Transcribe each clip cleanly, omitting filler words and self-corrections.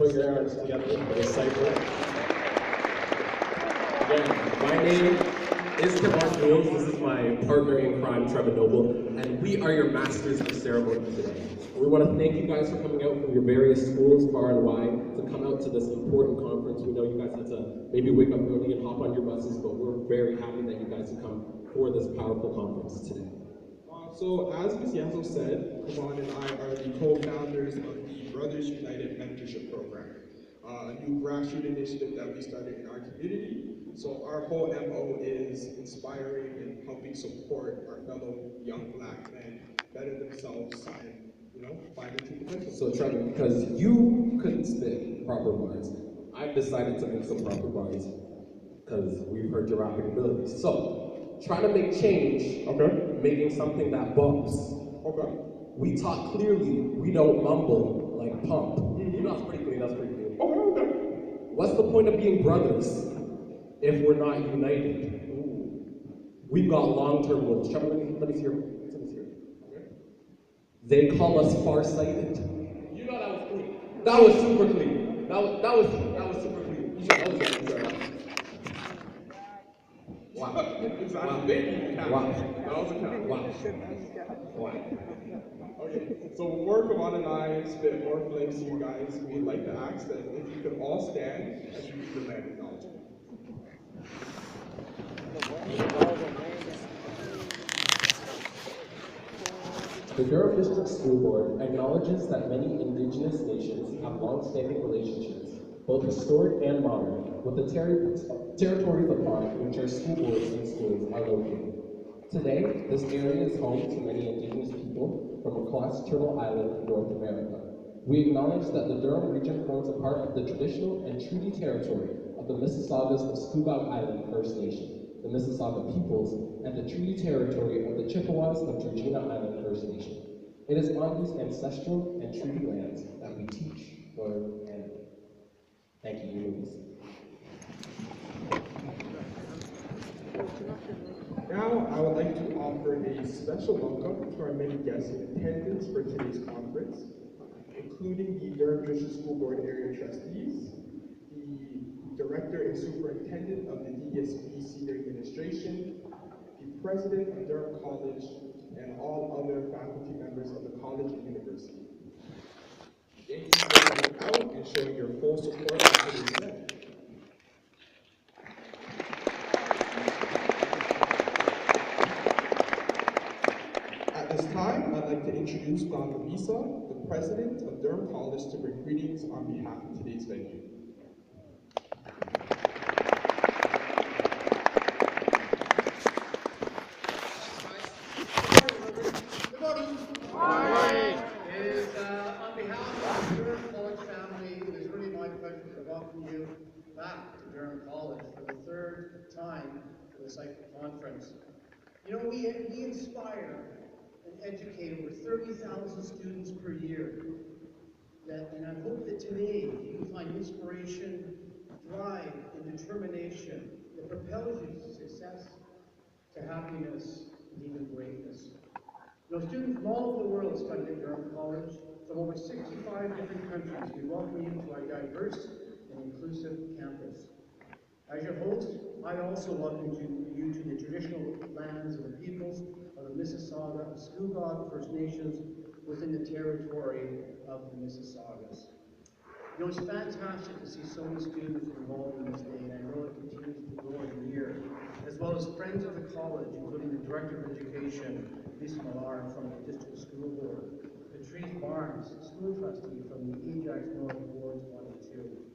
Put your hands together for the cycle. Again, my name is Kevon Fields. This is my partner in crime, Trevor Noble, and we are your masters of ceremony today. We want to thank you guys for coming out from your various schools, far and wide, to come out to this important conference. We know you guys had to maybe wake up early and hop on your buses, but we're very happy that you guys have come for this powerful conference today. So as Ms. Yasso said, Kevon and I are the co-founders of the Brothers United Mentorship Program, a new grassroots initiative that we started in our community. So our whole MO is inspiring and helping support our fellow young Black men better themselves and, find their true potential. So Trevor, because you couldn't spit proper bars, I've decided to make some proper bars because we've heard your rapping abilities. So try to make change, making something that bumps. Okay. We talk clearly, we don't mumble like pump. You know, that's pretty clean, that's pretty clean. Okay. What's the point of being brothers if we're not united? We've got long-term goals. Trevor, let me see your. Okay. They call us far-sighted. You know that was clean. That was super clean. That was super clean. You should always get that. Wow. Wow. That was a count. Wow. Okay, so before Kevon and I spit more flames to you guys, we'd like to ask that if you could all stand as you read the land acknowledgement. The Durham District School Board acknowledges that many Indigenous nations have long-standing relationships, both historic and modern, with the territories upon which our school boards and schools are located. Today, this area is home to many Indigenous people from across Turtle Island, North America. We acknowledge that the Durham region forms a part of the traditional and treaty territory of the Mississaugas of Scugog Island First Nation, the Mississauga peoples, and the treaty territory of the Chippewas of Georgina Island First Nation. It is on these ancestral and treaty lands that we teach, learn, and live. Thank you, Eunice. Now, I would like to offer a special welcome to our many guests in attendance for today's conference, including the Durham District School Board Area Trustees, the Director and Superintendent of the DSB Senior Administration, the President of Durham College, and all other faculty members of the college and university. Thank you for coming out and showing your full support for today's event. At this time, I'd like to introduce Don Lavisa, the President of Durham College, to bring greetings on behalf of today's venue. Conference. You know, we inspire and educate over 30,000 students per year. And I hope that today you find inspiration, drive, and determination that propels you to success, to happiness, and even greatness. You know, students from all over the world study at Durham College, from over 65 different countries. We welcome you to our diverse and inclusive campus. As your host, I also welcome you to the traditional lands of the peoples of the Mississauga of Scugog First Nations within the territory of the Mississaugas. You know, it's fantastic to see so many students involved in this day, and I know it continues to grow every year, as well as friends of the college, including the Director of Education, Lisa Millar, from the District School Board, Patrice Barnes, School Trustee from the Ajax North Ward 22.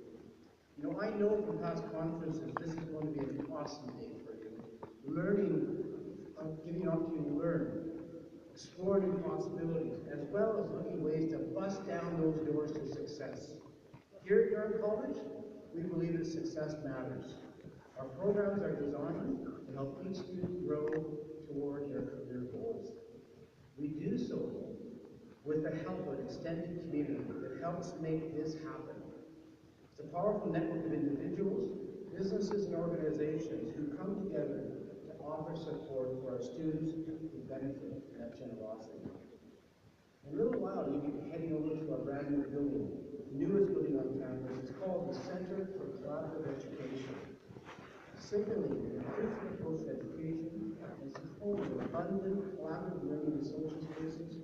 You know, I know from past conferences this is going to be an awesome day for you. Learning, giving you an opportunity to learn, explore new possibilities, as well as looking ways to bust down those doors to success. Here at Durham College, we believe that success matters. Our programs are designed to help each student grow toward their career goals. We do so with the help of an extended community that helps make this happen. It's a powerful network of individuals, businesses, and organizations who come together to offer support for our students who benefit from that generosity. In a little while, you'll be heading over to our brand new building, the newest building on campus. Signaling an inclusive approach to education and supporting abundant collaborative learning and social spaces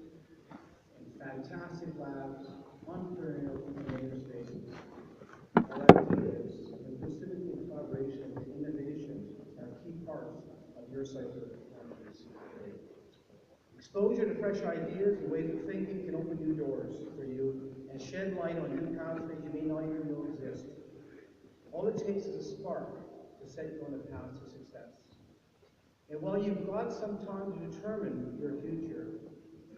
and fantastic labs, entrepreneurial innovative spaces. Our ideas, inclusivity and collaboration and innovation are key parts of your Cypher campus today. Exposure to fresh ideas and ways of thinking can open new doors for you and shed light on new pathways you may not even know exist. All it takes is a spark to set you on the path to success. And while you've got some time to determine your future,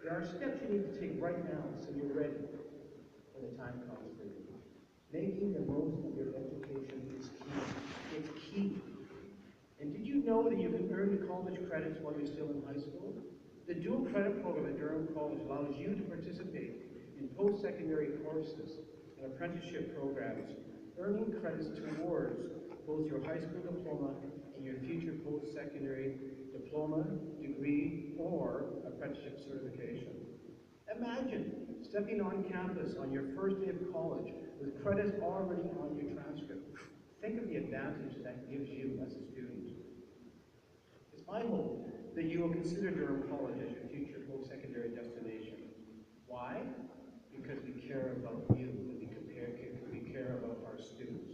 there are steps you need to take right now so you're ready when the time comes for you. Making the most of your education is key. It's key. And did you know that you can earn college credits while you're still in high school? The dual credit program at Durham College allows you to participate in post-secondary courses and apprenticeship programs, earning credits towards both your high school diploma and your future post-secondary diploma, degree, or apprenticeship certification. Imagine stepping on campus on your first day of college with credits already on your transcript. Think of the advantage that gives you as a student. It's my hope that you will consider Durham College as your future post-secondary destination. Why? Because we care about you, and we care about our students.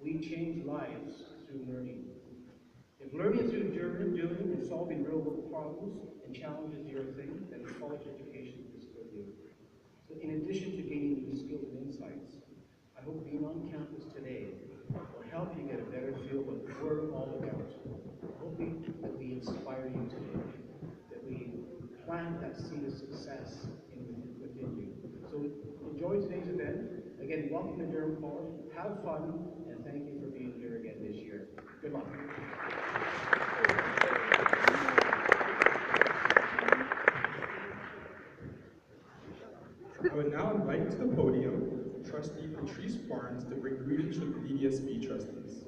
We change lives through learning. If learning through doing and solving real-world problems and challenges your thing, then college education is for you. So in addition to gaining new skills and insights, I hope being on campus today will help you get a better feel of what we're all about. Hoping that we inspire you today, that we plant that seed of success within you. So enjoy today's event. Again, welcome to Durham College. Have fun, and thank you for being here again this year. Good luck. I would now invite to the podium Trustee Patrice Barnes to bring greetings from the DDSB trustees.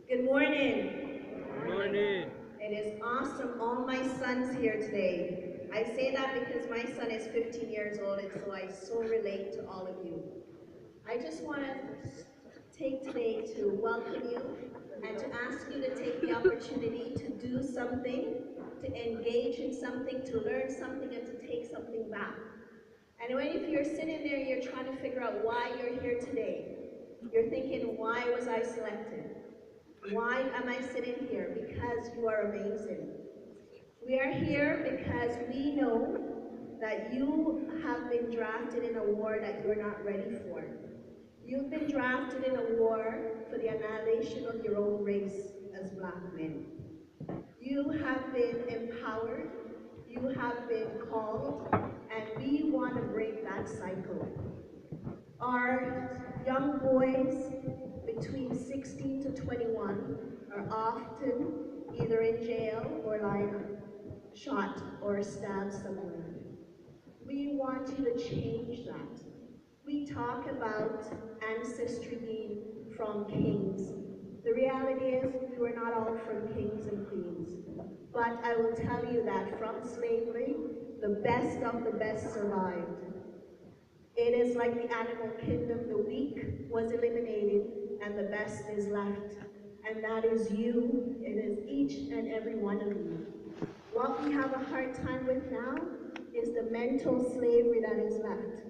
Good morning. Good morning. It is awesome. All my sons here today. I say that because my son is 15 years old, and so I so relate to all of you. I just want to take today to welcome you and to ask you to take the opportunity to do something, to engage in something, to learn something, and to take something back. And if you're sitting there and you're trying to figure out why you're here today, you're thinking, why was I selected? Why am I sitting here? Because you are amazing. We are here because we know that you have been drafted in a war that you're not ready for. You've been drafted in a war for the annihilation of your own race as Black men. You have been empowered, you have been called, and we want to break that cycle. Our young boys between 16 to 21 are often either in jail or lying shot or stabbed somewhere. We want you to change that. We talk about ancestry being from kings. The reality is we are not all from kings and queens. But I will tell you that from slavery, the best of the best survived. It is like the animal kingdom, the weak was eliminated and the best is left. And that is you, it is each and every one of you. What we have a hard time with now is the mental slavery that is left.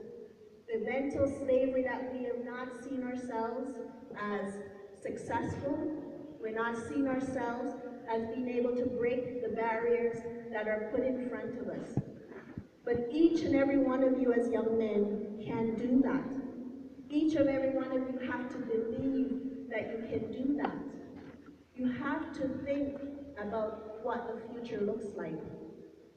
The mental slavery that we have not seen ourselves as successful. We're not seeing ourselves as being able to break the barriers that are put in front of us. But each and every one of you as young men can do that. Each and every one of you have to believe that you can do that. You have to think about what the future looks like.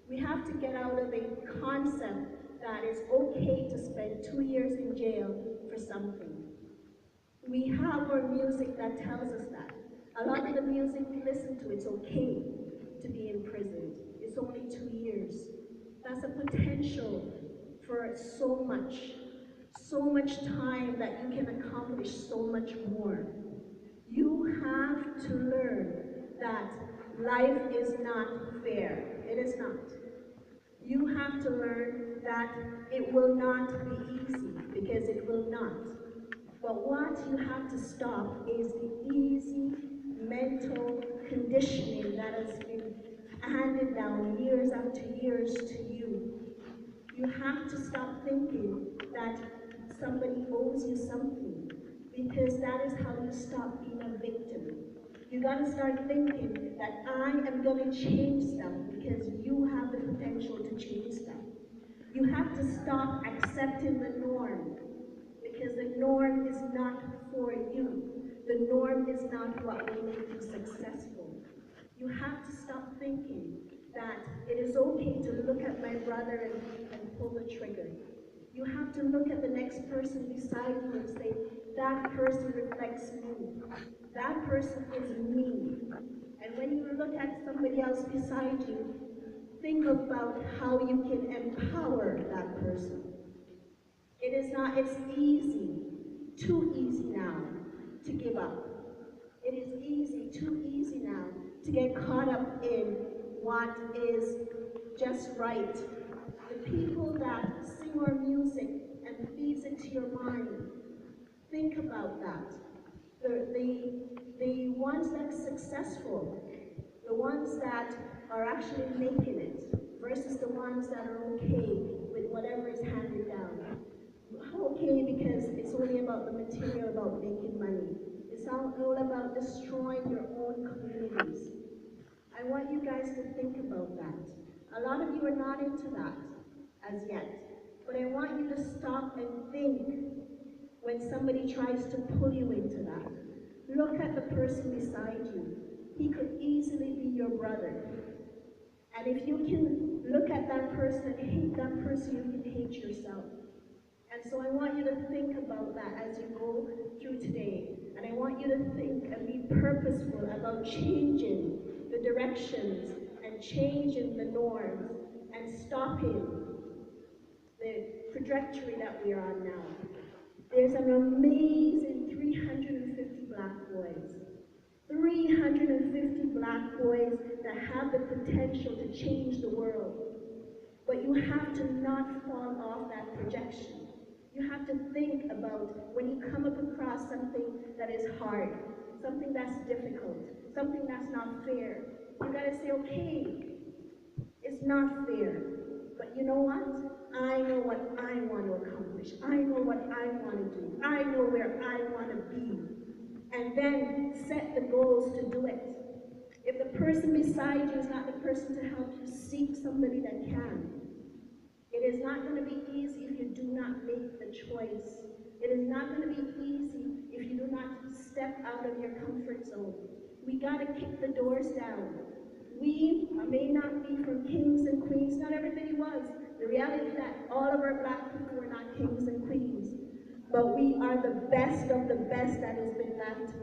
We have to get out of a concept that it's okay to spend 2 years in jail for something. We have our music that tells us that. A lot of the music we listen to, it's okay to be imprisoned. It's only 2 years. That's a potential for so much time that you can accomplish so much more. You have to learn that life is not fair. It is not. You have have to learn that it will not be easy, because it will not. But what you have to stop is the easy mental conditioning that has been handed down years after years to you. You have to stop thinking that somebody owes you something, because that is how you stop being a victim. You gotta start thinking that I am gonna change stuff because you have the potential to change stuff. You have to stop accepting the norm, because the norm is not for you. The norm is not what will make you successful. You have to stop thinking that it is okay to look at my brother and pull the trigger. You have to look at the next person beside you and say, that person reflects me. That person is me. And when you look at somebody else beside you, think about how you can empower that person. It is not, it's easy, too easy now to give up. It is easy, too easy now to get caught up in what is just right. The people that sing our music and feeds into your mind, think about that. The ones that are successful, the ones that are actually making it, versus the ones that are okay with whatever is handed down. Okay, because it's only about the material, about making money. It's all about destroying your own communities. I want you guys to think about that. A lot of you are not into that as yet, but I want you to stop and think when somebody tries to pull you into that. Look at the person beside you. He could easily be your brother. And if you can look at that person and hate that person, you can hate yourself. And so I want you to think about that as you go through today. And I want you to think and be purposeful about changing the directions and changing the norms and stopping the trajectory that we are on now. There's an amazing 350 black boys. 350 black boys that have the potential to change the world. But you have to not fall off that projection. You have to think about when you come up across something that is hard, something that's difficult, something that's not fair. You gotta say, okay, it's not fair. But you know what? I know what I want to accomplish. I know what I want to do. I know where I want to be. And then set the goals to do it. If the person beside you is not the person to help you, seek somebody that can. It is not going to be easy if you do not make the choice. It is not going to be easy if you do not step out of your comfort zone. We got to kick the doors down. We may not be from kings and queens. Not everybody was. The reality is that all of our black people were not kings and queens. But we are the best of the best that has been left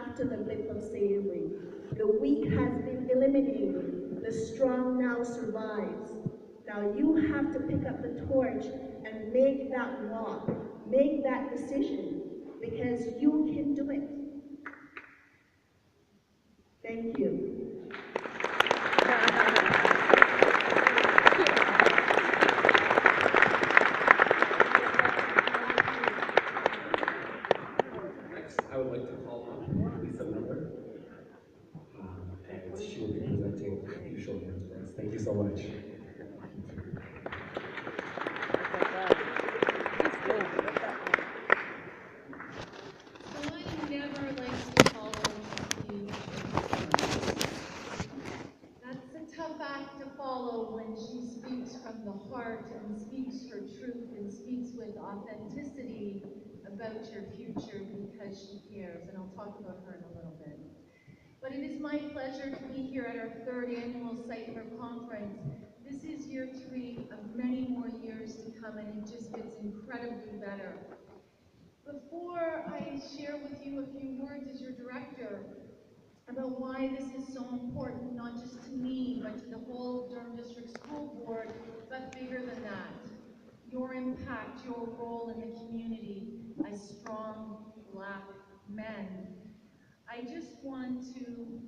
after the blip of slavery. The weak has been eliminated. The strong now survives. Now you have to pick up the torch and make that walk, make that decision, because you can do it. Thank you. Next, I would like to call on Lisa Miller, and she will be presenting a few short words for us. Thank you so much. Someone never likes to follow huge influence. That's a tough act to follow when she speaks from the heart and speaks her truth and speaks with authenticity about your future because she cares. And I'll talk about her in a little bit. But it is my pleasure to be here at our third annual Sightler Conference. This is year 3 of many more years to come, and it just gets incredibly better. Before I share with you a few words as your director about why this is so important, not just to me, but to the whole Durham District School Board, but bigger than that, your impact, your role in the community as strong black men. I just want to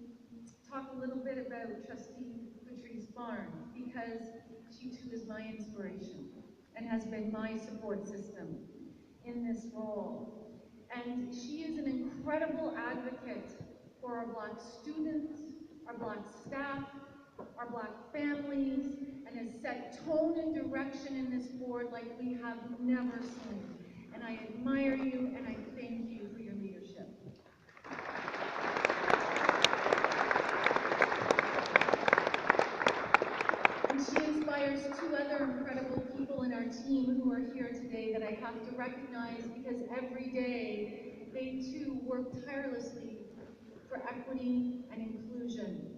talk a little bit about Trustee Patrice Patrice Barnes, because she too is my inspiration and has been my support system in this role. And she is an incredible advocate for our Black students, our Black staff, our Black families, and has set tone and direction in this board like we have never seen. And I admire you and I thank you for your leadership. And she inspires two other incredible people in our team who are here today that I have to recognize because every day they too work tirelessly for equity and inclusion.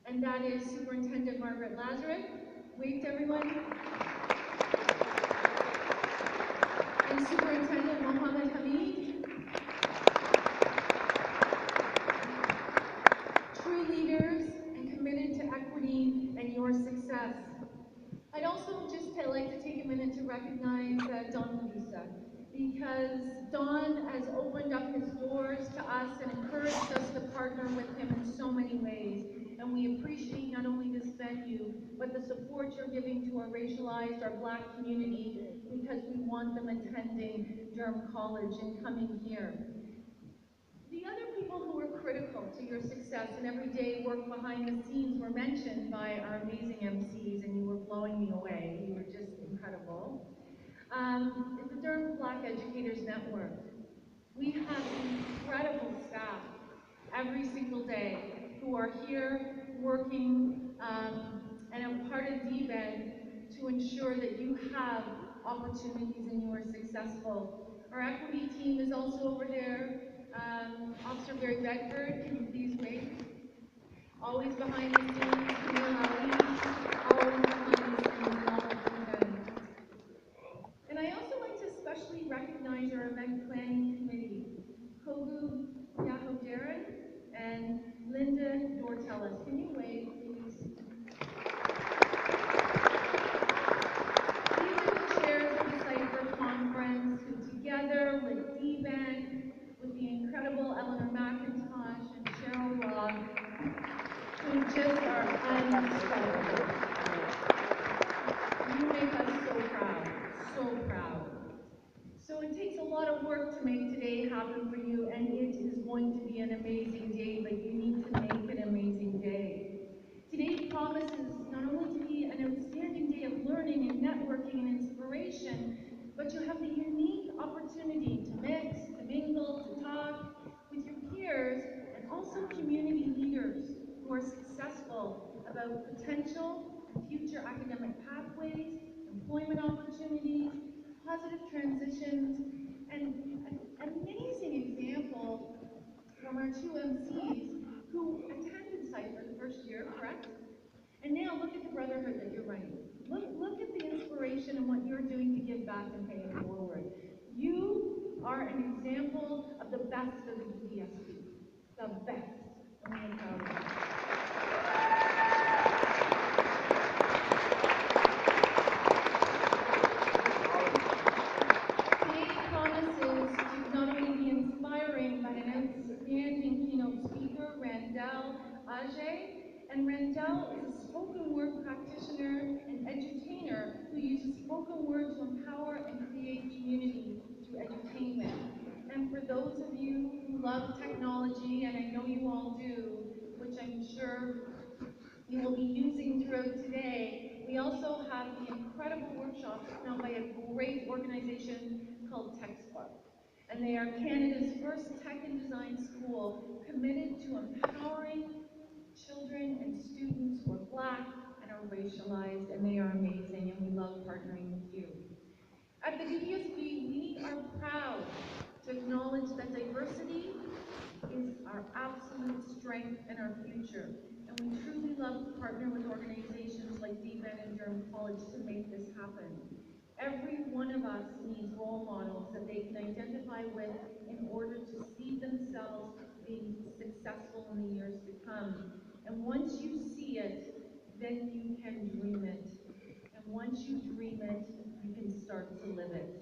And that is Superintendent Margaret Lazaruk. Wave to everyone. And Superintendent Mohammed Hamid. True leaders and committed to equity and your success. I'd also just like to take a minute to recognize Don Lisa, because Don has opened up his doors to us and encouraged us to partner with him in so many ways. And we appreciate not only this venue, but the support you're giving to our racialized, our Black community, because we want them attending Durham College and coming here. The other people who were critical to your success and every day work behind the scenes were mentioned by our amazing MCs, and you were blowing me away. You were just incredible. It's the Durham Black Educators Network. We have incredible staff every single day who are here working and are part of DBED to ensure that you have opportunities and you are successful. Our equity team is also over there. Officer Barry Bedford, can you please wave? Always behind the scenes. Camille Ali, always behind the scenes, all of them. And I also like to especially recognize our event planning committee, Kogu Yahodaran and Linda Dortelis. Can you wave, please? These are the chairs of the Cypher Conference who together with DBED, with the incredible Eleanor McIntosh and Cheryl Robb, who just are unstoppable. You make us so proud, so proud. So it takes a lot of work to make today happen for you, and it is going to be an amazing day, but you need to make it an amazing day. Today promises not only to be an outstanding day of learning and networking and inspiration, but you have the unique opportunity to mix, to mingle, to talk with your peers, and also community leaders who are successful about potential and future academic pathways, employment opportunities, positive transitions, and an amazing example from our two MCs who attended Cypher the first year, correct? And now look at the brotherhood that you're running. Look at the inspiration and what you're doing to give back and pay it forward. You are an example of the best of the UDSP. The best. And we are proud of that. Today promises to not only be inspiring, but an outstanding keynote speaker, Randell Ajay. And Randell is a spoken word practitioner and edutainer who uses spoken word to empower and create community through edutainment. And for those of you who love technology, and I know you all do, which I'm sure you will be using throughout today, we also have the incredible workshops put on by a great organization called TechSpark. And they are Canada's first tech and design school committed to empowering children and students who are Black and are racialized, and they are amazing, and we love partnering with you. At the DDSB, we are proud to acknowledge that diversity is our absolute strength and our future, and we truly love to partner with organizations like DBED and Durham College to make this happen. Every one of us needs role models that they can identify with in order to see themselves being successful in the years to come. And once you see it, then you can dream it. And once you dream it, you can start to live it.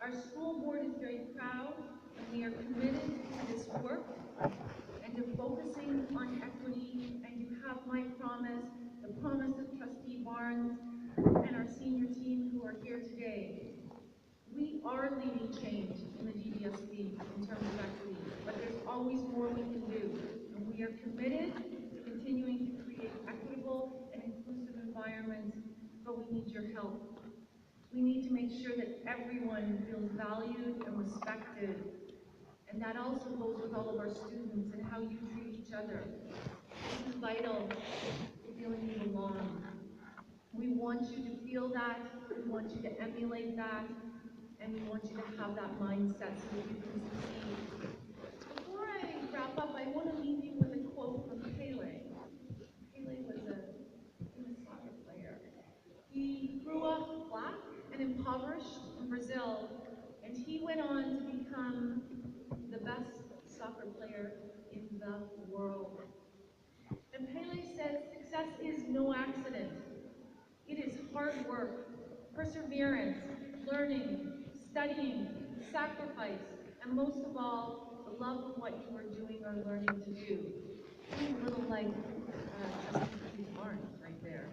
Our school board is very proud, and we are committed to this work and to focusing on equity, and you have my promise the promise of Trustee Barnes, and our senior team who are here today. We are leading change in the GDSB in terms of equity, but there's always more we can do. And we are committed to continuing to create equitable and inclusive environments, but we need your help. We need to make sure that everyone feels valued and respected. And that also goes with all of our students and how you treat each other. This is vital to feeling you belong. We want you to feel that, we want you to emulate that, and we want you to have that mindset so that you can succeed. Before I wrap up, I want to leave you with a quote from Pele. Pele was a famous soccer player. He grew up black and impoverished in Brazil, and he went on to become the best soccer player in the world. And Pele says, success is no accident. It is hard work, perseverance, learning, studying, sacrifice, and most of all, the love of what you are doing or learning to do. Sounds a little like Trustee Barnes right there.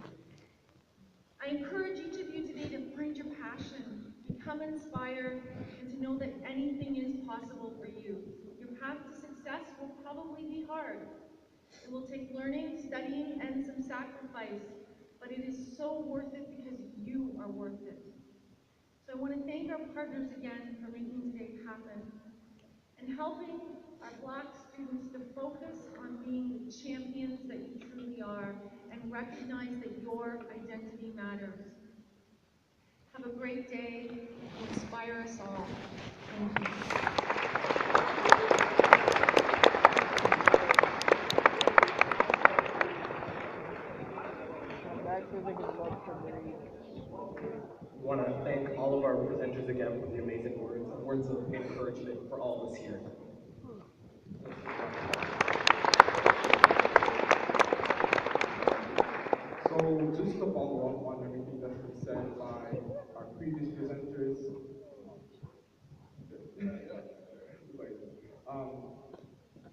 I encourage each of you today to find your passion, become inspired, and to know that anything is possible for you. Your path to success will probably be hard. It will take learning, studying, and some sacrifice, but it is so worth it because you are worth it. So I want to thank our partners again for making today happen and helping our Black students to focus on being the champions that you truly are and recognize that your identity matters. Have a great day and inspire us all. Thank you. We want to thank all of our presenters again for the amazing words of encouragement for all of us here. So just to follow up on everything that's been said by our previous presenters,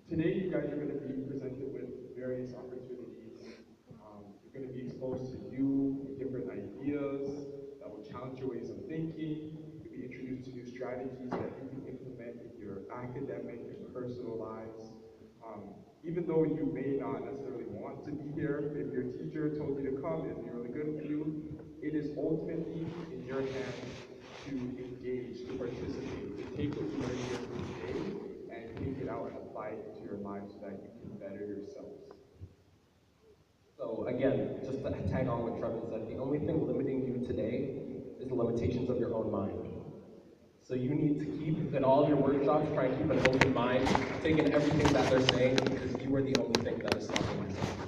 today you guys are going to be presented with various opportunities. You're going to be exposed to new and different ideas that will challenge your ways of thinking. You'll be introduced to new strategies that you can implement in your academic and personal lives. Even though you may not necessarily want to be here, if your teacher told you to come, it'd be really good for you. It is ultimately in your hands to engage, to participate, to take what you learned here today and take it out and apply it into your lives so that you can better yourselves. So again, just to tag on what Trevor said, the only thing limiting you today is the limitations of your own mind. So you need to keep, in all of your workshops, try and keep an open mind, take in everything that they're saying, because you are the only thing that is stopping yourself.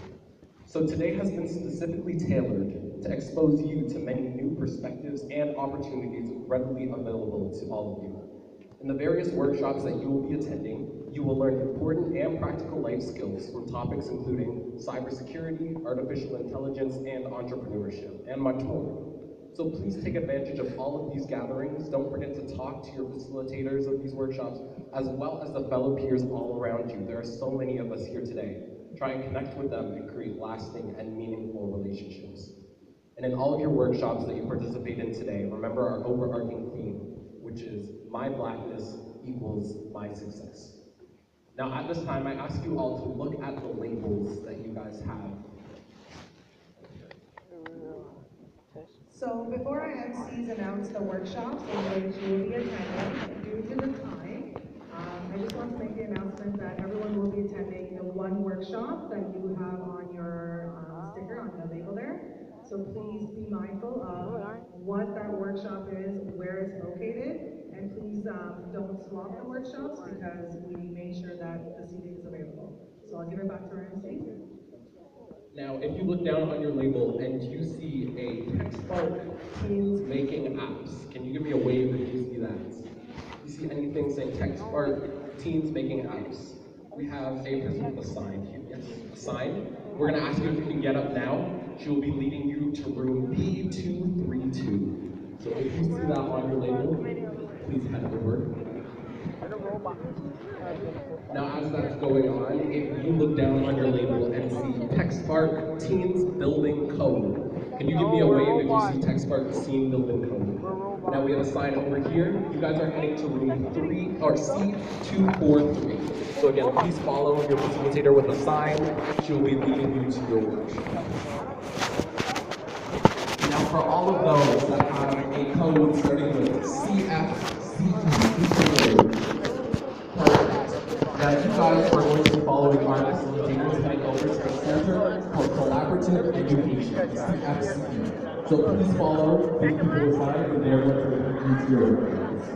So today has been specifically tailored to expose you to many new perspectives and opportunities readily available to all of you. In the various workshops that you will be attending, you will learn important and practical life skills from topics including cybersecurity, artificial intelligence, and entrepreneurship, and much more. So please take advantage of all of these gatherings. Don't forget to talk to your facilitators of these workshops, as well as the fellow peers all around you. There are so many of us here today. Try and connect with them and create lasting and meaningful relationships. And in all of your workshops that you participate in today, remember our overarching theme, which is my Blackness equals my success. Now at this time, I ask you all to look at the labels that you guys have. So before our MCs announce the workshops in which you will be attending, due to the time, I just want to make the announcement that everyone will be attending the one workshop that you have on your sticker, on the label there. So please be mindful of what that workshop is, where it's located, and please don't swap the workshops because we make sure that the seating is available. So I'll give it back to our MCs. Now, if you look down on your label and you see a TechSpark Teens Making Apps, can you give me a wave if you see that? You see anything saying TechSpark Teens Making Apps? We have a person with a sign. Yes, a sign. We're going to ask you if you can get up now. She will be leading you to room B232. So if you see that on your label, please head over. Now, as that's going on, if you look down on your label and see TechSpark Teams Building Code, can you give me a wave if you see TechSpark Team Building Code? Now we have a sign over here. You guys are heading to room 3 or C243. So again, please follow your facilitator with a sign. She will be leading you to your workshop. Now, for all of those that have a code starting with CFCE, now, you guys are going to be following our facilitators heading over to the Center for Collaborative Education, CFCE. So please follow these people aside, and they're going to lead you to your workshops.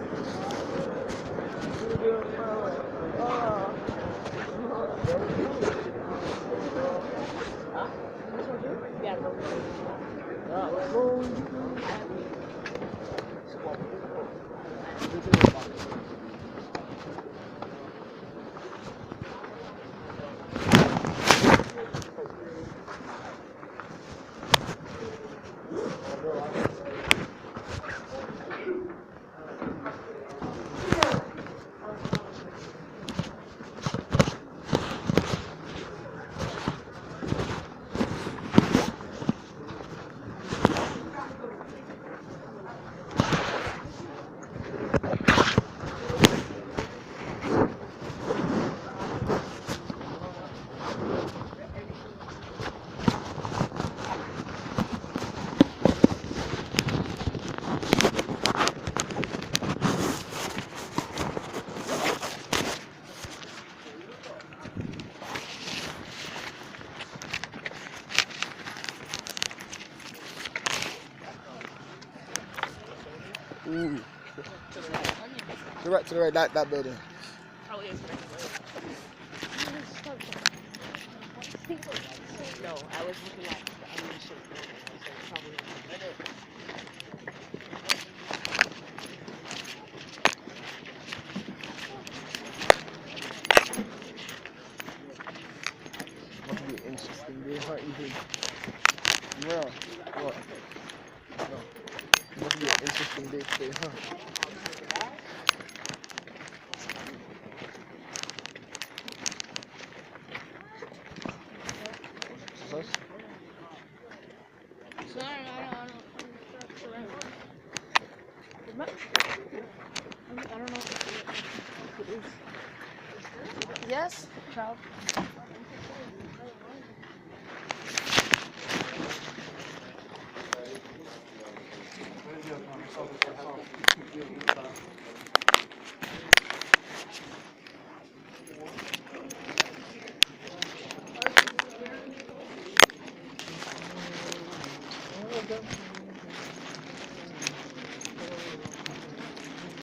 Ooh. To the right, that building. No, I was looking at the animation. So probably Must be interesting. They aren't even. Well, what? No. Must be an interesting day today, huh? Sus? I don't know if it is. Yes, child. Okay.